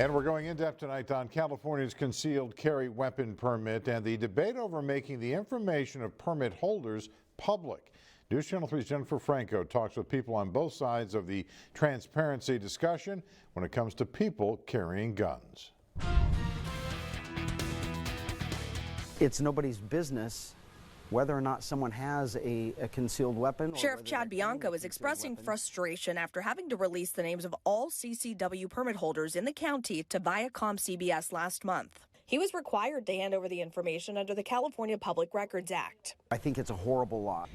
And we're going in depth tonight on California's concealed carry weapon permit and the debate over making the information of permit holders public. News Channel 3's Jennifer Franco talks with people on both sides of the transparency discussion when it comes to people carrying guns. It's nobody's business whether or not someone has a concealed weapon. Sheriff Chad Bianco is expressing frustration after having to release the names of all CCW permit holders in the county to Viacom CBS last month. He was required to hand over the information under the California Public Records Act. I think it's a horrible law.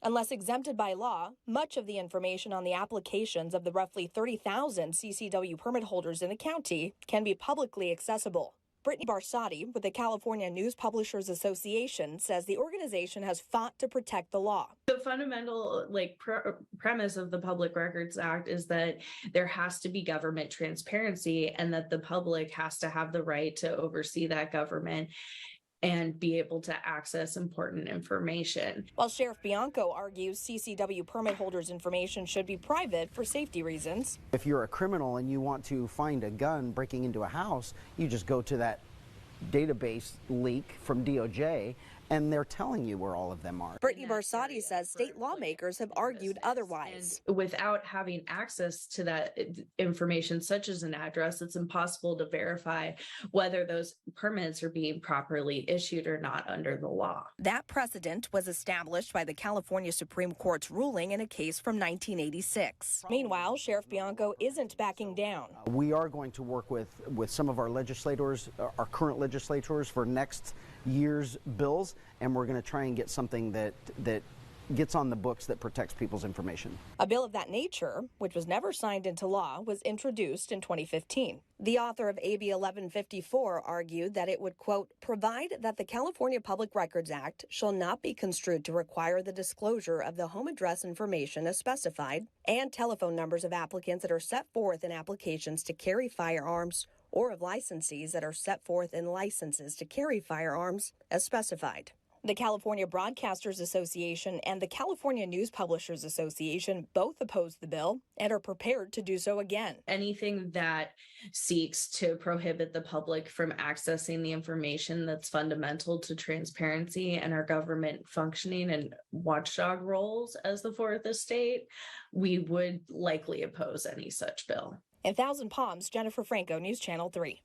Unless exempted by law, much of the information on the applications of the roughly 30,000 CCW permit holders in the county can be publicly accessible. Brittany Barsotti with the California News Publishers Association says the organization has fought to protect the law. The fundamental premise of the Public Records Act is that there has to be government transparency and that the public has to have the right to oversee that government and be able to access important information. While Sheriff Bianco argues CCW permit holders' information should be private for safety reasons. If you're a criminal and you want to find a gun breaking into a house, you just go to that database leak from DOJ and they're telling you where all of them are. Brittany Barsotti says state lawmakers have argued otherwise. And without having access to that information, such as an address, it's impossible to verify whether those permits are being properly issued or not under the law. That precedent was established by the California Supreme Court's ruling in a case from 1986. Meanwhile, Sheriff Bianco isn't backing down. We are going to work with some of our legislators, our current legislators, for next year's bills, and we're going to try and get something that gets on the books that protects people's information. A bill of that nature, which was never signed into law, was introduced in 2015. The author of AB 1154 argued that it would, quote, provide that the California Public Records Act shall not be construed to require the disclosure of the home address information as specified and telephone numbers of applicants that are set forth in applications to carry firearms or of licensees that are set forth in licenses to carry firearms as specified. The California Broadcasters Association and the California News Publishers Association both oppose the bill and are prepared to do so again. Anything that seeks to prohibit the public from accessing the information that's fundamental to transparency and our government functioning and watchdog roles as the fourth estate, we would likely oppose any such bill. In Thousand Palms, Jennifer Franco, News Channel 3.